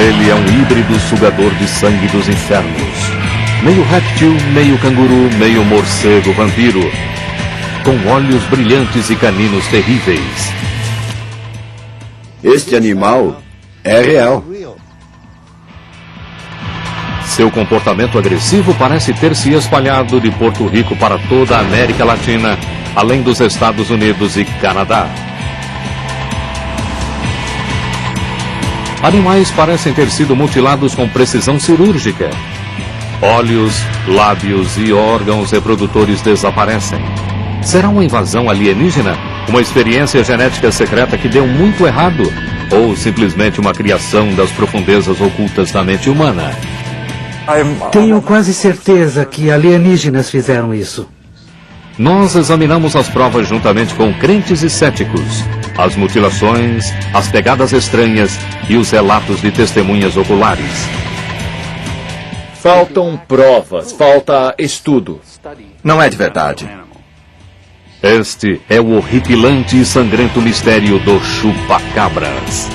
Ele é um híbrido sugador de sangue dos infernos. Meio réptil, meio canguru, meio morcego vampiro. Com olhos brilhantes e caninos terríveis. Este animal é real. Seu comportamento agressivo parece ter se espalhado de Porto Rico para toda a América Latina, além dos Estados Unidos e Canadá. Animais parecem ter sido mutilados com precisão cirúrgica. Olhos, lábios e órgãos reprodutores desaparecem. Será uma invasão alienígena? Uma experiência genética secreta que deu muito errado? Ou simplesmente uma criação das profundezas ocultas da mente humana? Tenho quase certeza que alienígenas fizeram isso. Nós examinamos as provas juntamente com crentes e céticos, as mutilações, as pegadas estranhas e os relatos de testemunhas oculares. Faltam provas, falta estudo. Não é de verdade. Este é o horripilante e sangrento mistério do Chupacabras.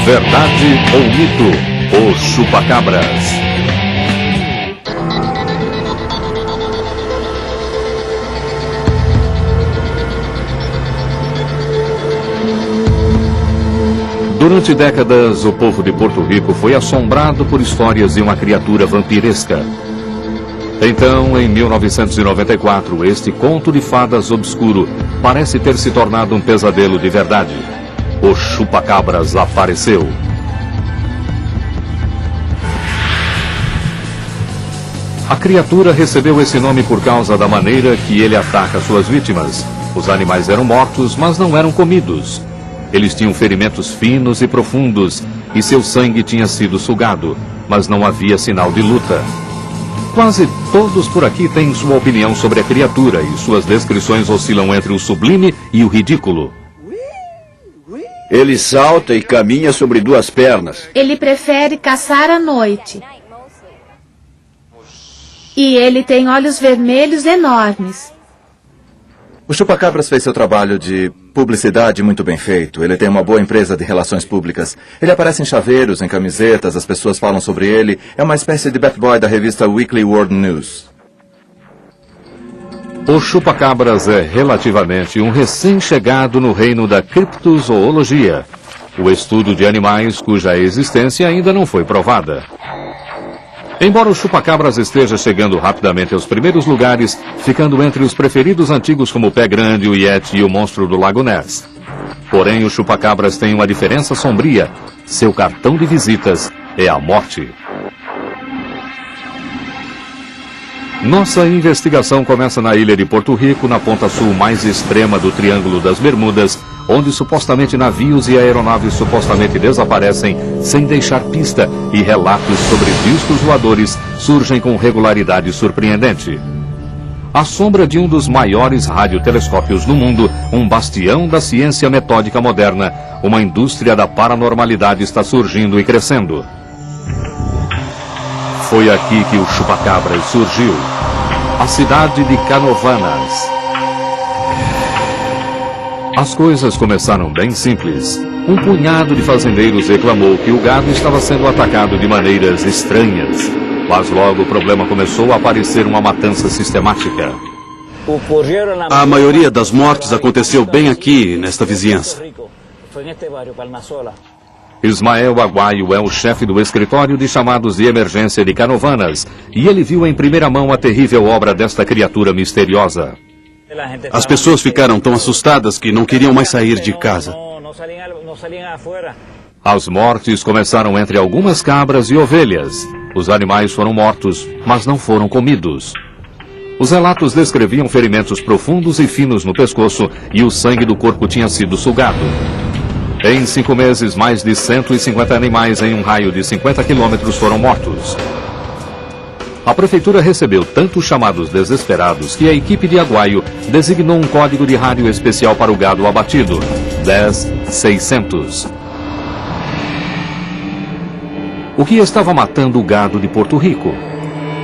Verdade ou mito? Os Chupacabras. Durante décadas, o povo de Porto Rico foi assombrado por histórias de uma criatura vampiresca. Então, em 1994, este conto de fadas obscuro parece ter se tornado um pesadelo de verdade. O Chupacabras apareceu. A criatura recebeu esse nome por causa da maneira que ele ataca suas vítimas. Os animais eram mortos, mas não eram comidos. Eles tinham ferimentos finos e profundos, e seu sangue tinha sido sugado, mas não havia sinal de luta. Quase todos por aqui têm sua opinião sobre a criatura, e suas descrições oscilam entre o sublime e o ridículo. Ele salta e caminha sobre duas pernas. Ele prefere caçar à noite. E ele tem olhos vermelhos enormes. O Chupacabras fez seu trabalho de publicidade muito bem feito. Ele tem uma boa empresa de relações públicas. Ele aparece em chaveiros, em camisetas, as pessoas falam sobre ele. É uma espécie de bad boy da revista Weekly World News. O Chupacabras é relativamente um recém-chegado no reino da criptozoologia, o estudo de animais cuja existência ainda não foi provada. Embora o Chupacabras esteja chegando rapidamente aos primeiros lugares, ficando entre os preferidos antigos como o Pé Grande, o Yeti e o Monstro do Lago Ness. Porém, o Chupacabras tem uma diferença sombria. Seu cartão de visitas é a morte. Nossa investigação começa na ilha de Porto Rico, na ponta sul mais extrema do Triângulo das Bermudas, onde supostamente navios e aeronaves supostamente desaparecem sem deixar pista, e relatos sobre discos voadores surgem com regularidade surpreendente. À sombra de um dos maiores radiotelescópios do mundo, um bastião da ciência metódica moderna, uma indústria da paranormalidade está surgindo e crescendo. Foi aqui que o Chupacabras surgiu, a cidade de Canovanas. As coisas começaram bem simples. Um punhado de fazendeiros reclamou que o gado estava sendo atacado de maneiras estranhas. Mas logo o problema começou a aparecer uma matança sistemática. A maioria das mortes aconteceu bem aqui, nesta vizinhança. Ismael Aguayo é o chefe do escritório de chamados de emergência de Canovanas, e ele viu em primeira mão a terrível obra desta criatura misteriosa. As pessoas ficaram tão assustadas que não queriam mais sair de casa. As mortes começaram entre algumas cabras e ovelhas. Os animais foram mortos, mas não foram comidos. Os relatos descreviam ferimentos profundos e finos no pescoço, e o sangue do corpo tinha sido sugado. Em 5 meses, mais de 150 animais em um raio de 50 quilômetros foram mortos. A prefeitura recebeu tantos chamados desesperados que a equipe de Aguayo designou um código de rádio especial para o gado abatido, 10-600. O que estava matando o gado de Porto Rico?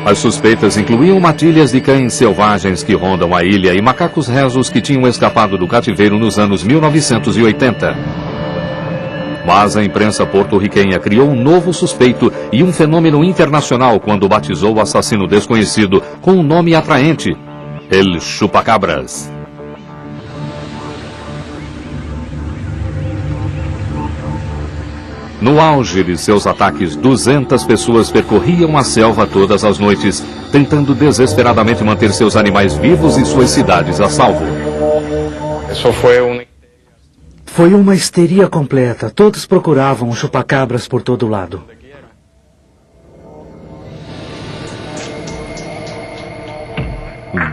As suspeitas incluíam matilhas de cães selvagens que rondam a ilha e macacos rezos que tinham escapado do cativeiro nos anos 1980. Mas a imprensa porto-riquenha criou um novo suspeito e um fenômeno internacional quando batizou o assassino desconhecido com um nome atraente: El Chupacabras. No auge de seus ataques, 200 pessoas percorriam a selva todas as noites, tentando desesperadamente manter seus animais vivos e suas cidades a salvo. Foi uma histeria completa. Todos procuravam chupacabras por todo lado.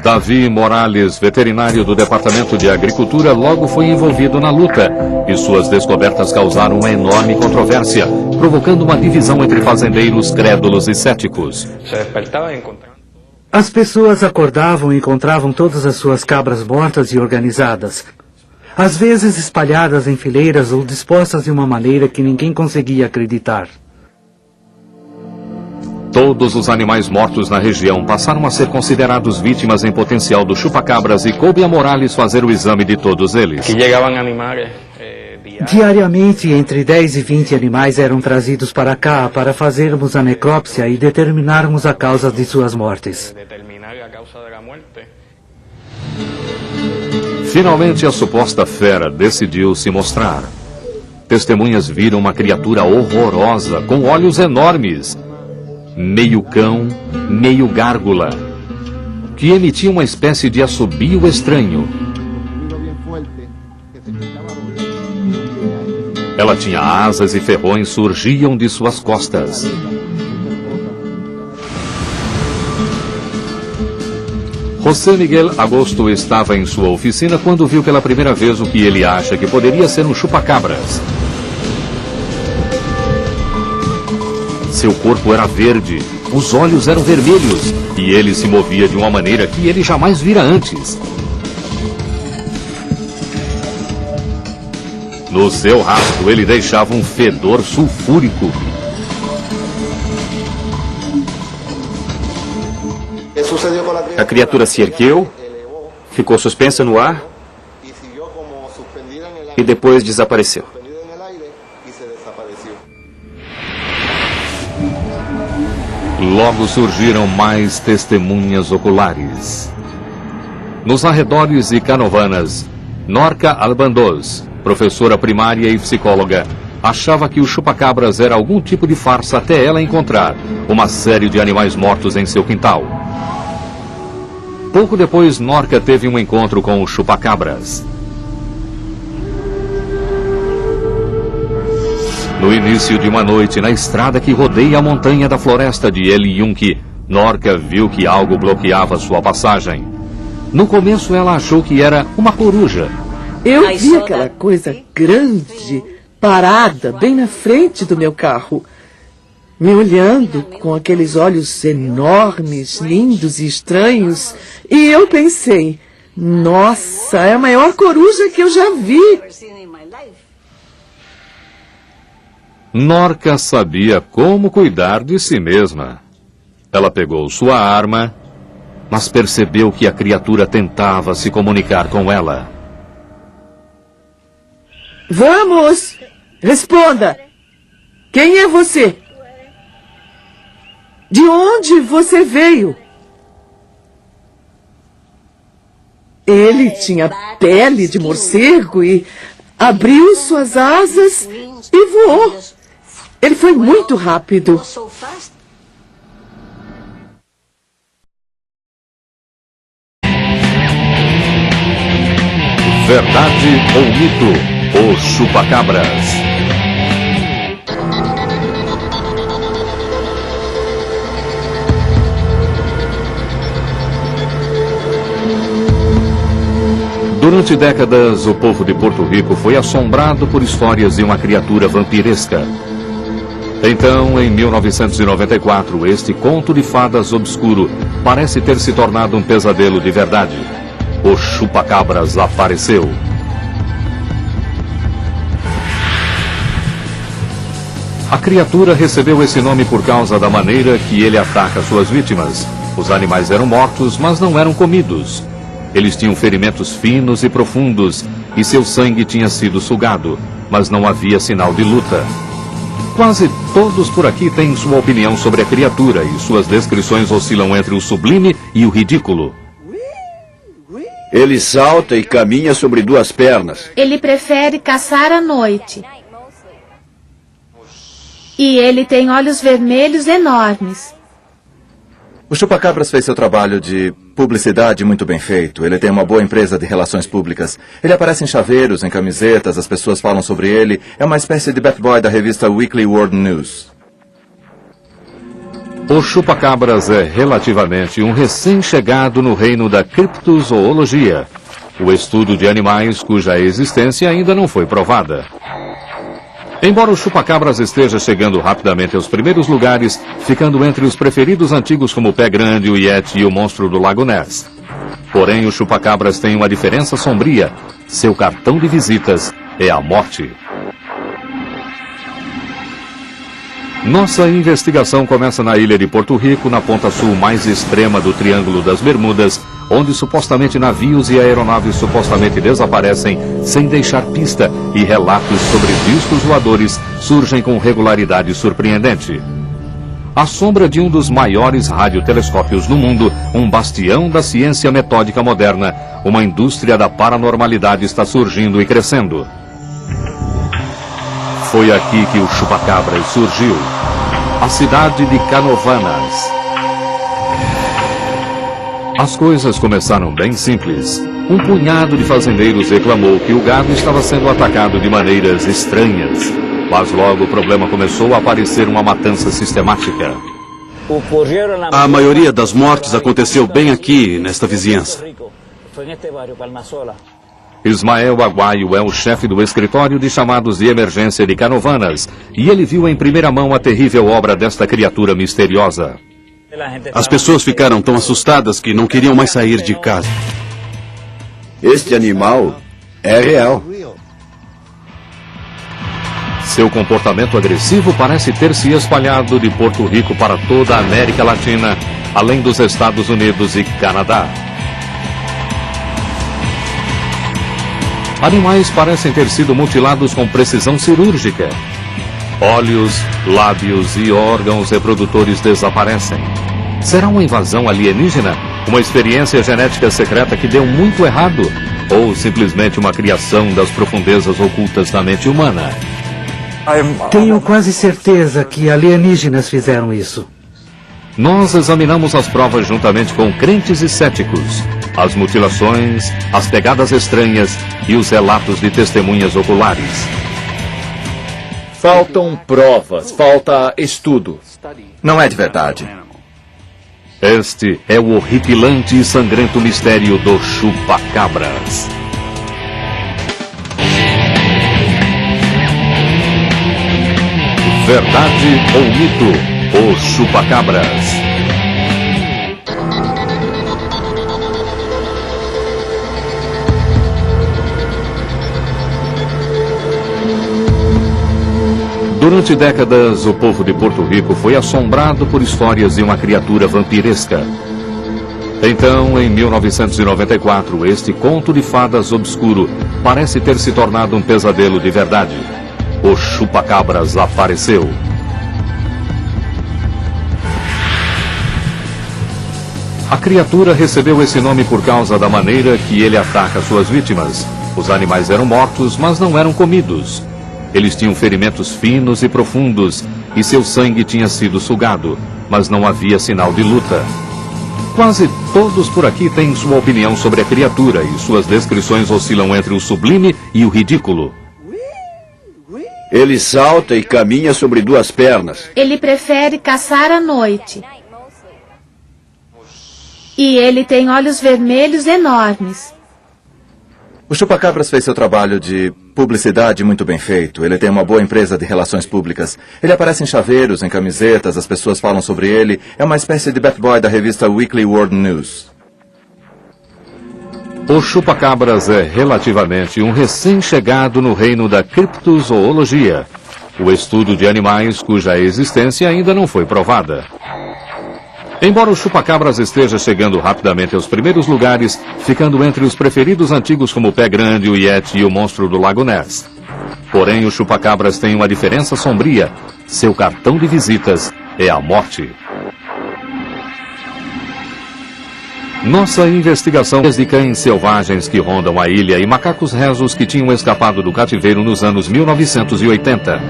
Davi Morales, veterinário do Departamento de Agricultura, logo foi envolvido na luta, e suas descobertas causaram uma enorme controvérsia, provocando uma divisão entre fazendeiros crédulos e céticos. As pessoas acordavam e encontravam todas as suas cabras mortas e organizadas, às vezes espalhadas em fileiras ou dispostas de uma maneira que ninguém conseguia acreditar. Todos os animais mortos na região passaram a ser considerados vítimas em potencial do chupacabras e coube a Morales fazer o exame de todos eles. Diariamente, entre 10 e 20 animais eram trazidos para cá para fazermos a necrópsia e determinarmos a causa de suas mortes. Finalmente, a suposta fera decidiu se mostrar. Testemunhas viram uma criatura horrorosa, com olhos enormes, meio cão, meio gárgula, que emitia uma espécie de assobio estranho. Ela tinha asas e ferrões surgiam de suas costas. José Miguel Agosto estava em sua oficina quando viu pela primeira vez o que ele acha que poderia ser um chupacabras. Seu corpo era verde, os olhos eram vermelhos e ele se movia de uma maneira que ele jamais vira antes. No seu rastro, ele deixava um fedor sulfúrico. A criatura se ergueu, ficou suspensa no ar e depois desapareceu. Logo surgiram mais testemunhas oculares. Nos arredores de Canovanas, Norca Albandoz, professora primária e psicóloga, achava que o chupacabras era algum tipo de farsa até ela encontrar uma série de animais mortos em seu quintal. Pouco depois, Norca teve um encontro com o chupacabras. No início de uma noite, na estrada que rodeia a montanha da floresta de El Yunque, Norca viu que algo bloqueava sua passagem. No começo, ela achou que era uma coruja. Eu vi aquela coisa grande, parada, bem na frente do meu carro, me olhando com aqueles olhos enormes, lindos e estranhos, e eu pensei, nossa, é a maior coruja que eu já vi. Norca sabia como cuidar de si mesma. Ela pegou sua arma, mas percebeu que a criatura tentava se comunicar com ela. Vamos! Responda! Quem é você? De onde você veio? Ele tinha pele de morcego e abriu suas asas e voou. Ele foi muito rápido. Verdade ou mito? O chupacabras. Durante décadas, o povo de Porto Rico foi assombrado por histórias de uma criatura vampiresca. Então, em 1994, este conto de fadas obscuro parece ter se tornado um pesadelo de verdade. O chupacabras apareceu. A criatura recebeu esse nome por causa da maneira que ele ataca suas vítimas. Os animais eram mortos, mas não eram comidos. Eles tinham ferimentos finos e profundos, e seu sangue tinha sido sugado, mas não havia sinal de luta. Quase todos por aqui têm sua opinião sobre a criatura, e suas descrições oscilam entre o sublime e o ridículo. Ele salta e caminha sobre duas pernas. Ele prefere caçar à noite. E ele tem olhos vermelhos enormes. O chupacabras fez seu trabalho de publicidade muito bem feito. Ele tem uma boa empresa de relações públicas. Ele aparece em chaveiros, em camisetas, as pessoas falam sobre ele. É uma espécie de bad boy da revista Weekly World News. O chupacabras é relativamente um recém-chegado no reino da criptozoologia, o estudo de animais cuja existência ainda não foi provada. Embora o chupacabras esteja chegando rapidamente aos primeiros lugares, ficando entre os preferidos antigos como o Pé Grande, o Yeti e o Monstro do Lago Ness. Porém, o chupacabras tem uma diferença sombria. Seu cartão de visitas é a morte. Nossa investigação começa na ilha de Porto Rico, na ponta sul mais extrema do Triângulo das Bermudas, onde supostamente navios e aeronaves supostamente desaparecem sem deixar pista, e relatos sobre discos voadores surgem com regularidade surpreendente. À sombra de um dos maiores radiotelescópios do mundo, um bastião da ciência metódica moderna, uma indústria da paranormalidade está surgindo e crescendo. Foi aqui que o chupacabras surgiu, a cidade de Canovanas. As coisas começaram bem simples. Um punhado de fazendeiros reclamou que o gado estava sendo atacado de maneiras estranhas. Mas logo o problema começou a aparecer uma matança sistemática. A maioria das mortes aconteceu bem aqui, nesta vizinhança. Ismael Aguaio é o chefe do escritório de chamados de emergência de Canovanas, e ele viu em primeira mão a terrível obra desta criatura misteriosa. As pessoas ficaram tão assustadas que não queriam mais sair de casa. Este animal é real. Seu comportamento agressivo parece ter se espalhado de Porto Rico para toda a América Latina, além dos Estados Unidos e Canadá. Animais parecem ter sido mutilados com precisão cirúrgica. Olhos, lábios e órgãos reprodutores desaparecem. Será uma invasão alienígena? Uma experiência genética secreta que deu muito errado? Ou simplesmente uma criação das profundezas ocultas da mente humana? Tenho quase certeza que alienígenas fizeram isso. Nós examinamos as provas juntamente com crentes e céticos, as mutilações, as pegadas estranhas e os relatos de testemunhas oculares. Faltam provas, falta estudo. Não é de verdade. Este é o horripilante e sangrento mistério do chupacabras. Verdade ou mito? O chupacabras. Durante décadas, o povo de Porto Rico foi assombrado por histórias de uma criatura vampiresca. Então, em 1994, este conto de fadas obscuro parece ter se tornado um pesadelo de verdade. O chupacabras apareceu. A criatura recebeu esse nome por causa da maneira que ele ataca suas vítimas. Os animais eram mortos, mas não eram comidos. Eles tinham ferimentos finos e profundos, e seu sangue tinha sido sugado, mas não havia sinal de luta. Quase todos por aqui têm sua opinião sobre a criatura, e suas descrições oscilam entre o sublime e o ridículo. Ele salta e caminha sobre duas pernas. Ele prefere caçar à noite. E ele tem olhos vermelhos enormes. O chupacabras fez seu trabalho de publicidade muito bem feito. Ele tem uma boa empresa de relações públicas. Ele aparece em chaveiros, em camisetas, as pessoas falam sobre ele. É uma espécie de bad boy da revista Weekly World News. O chupacabras é relativamente um recém-chegado no reino da criptozoologia, o estudo de animais cuja existência ainda não foi provada. Embora o chupacabras esteja chegando rapidamente aos primeiros lugares, ficando entre os preferidos antigos como o Pé Grande, o Yeti e o Monstro do Lago Ness. Porém, o chupacabras tem uma diferença sombria. Seu cartão de visitas é a morte. Nossa investigação desde cães selvagens que rondam a ilha e macacos rezos que tinham escapado do cativeiro nos anos 1980.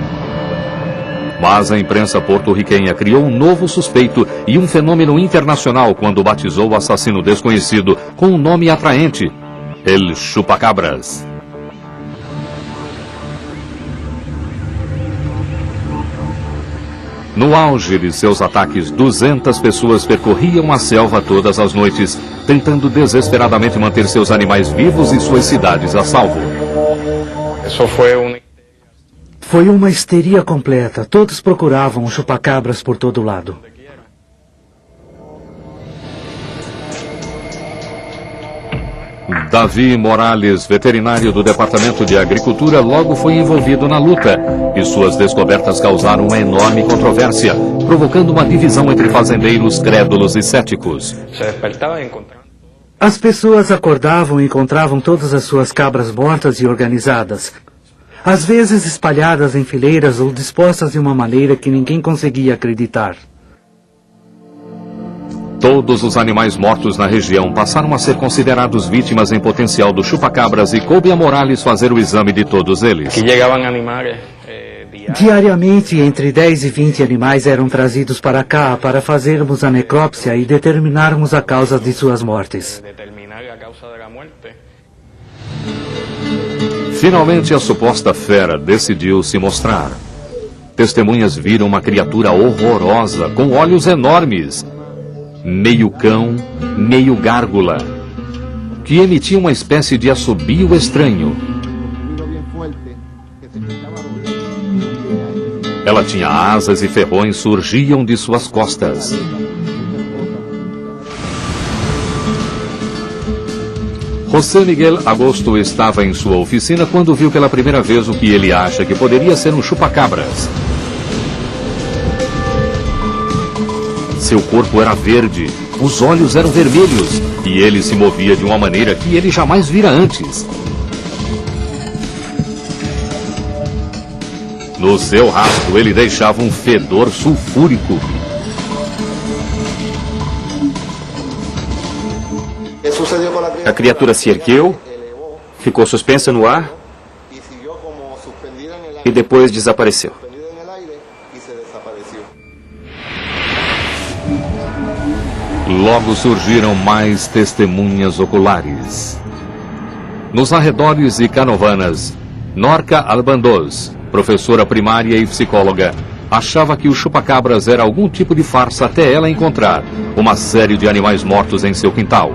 Mas a imprensa porto-riquenha criou um novo suspeito e um fenômeno internacional quando batizou o assassino desconhecido com um nome atraente: El Chupacabras. No auge de seus ataques, 200 pessoas percorriam a selva todas as noites, tentando desesperadamente manter seus animais vivos e suas cidades a salvo. Foi uma histeria completa. Todos procuravam o chupacabras por todo lado. Davi Morales, veterinário do Departamento de Agricultura, logo foi envolvido na luta, e suas descobertas causaram uma enorme controvérsia, provocando uma divisão entre fazendeiros crédulos e céticos. As pessoas acordavam e encontravam todas as suas cabras mortas e organizadas, às vezes espalhadas em fileiras ou dispostas de uma maneira que ninguém conseguia acreditar. Todos os animais mortos na região passaram a ser considerados vítimas em potencial do chupacabras e coube a Morales fazer o exame de todos eles. Diariamente, entre 10 e 20 animais eram trazidos para cá para fazermos a necrópsia e determinarmos a causa de suas mortes. Finalmente, a suposta fera decidiu se mostrar. Testemunhas viram uma criatura horrorosa, com olhos enormes, meio cão, meio gárgula, que emitia uma espécie de assobio estranho. Ela tinha asas e ferrões surgiam de suas costas. José Miguel Agosto estava em sua oficina quando viu pela primeira vez o que ele acha que poderia ser um chupacabras. Seu corpo era verde, os olhos eram vermelhos e ele se movia de uma maneira que ele jamais vira antes. No seu rastro, ele deixava um fedor sulfúrico. A criatura se ergueu, ficou suspensa no ar e depois desapareceu. Logo surgiram mais testemunhas oculares. Nos arredores de Canovanas, Norca Albandoz, professora primária e psicóloga, achava que o chupacabras era algum tipo de farsa até ela encontrar uma série de animais mortos em seu quintal.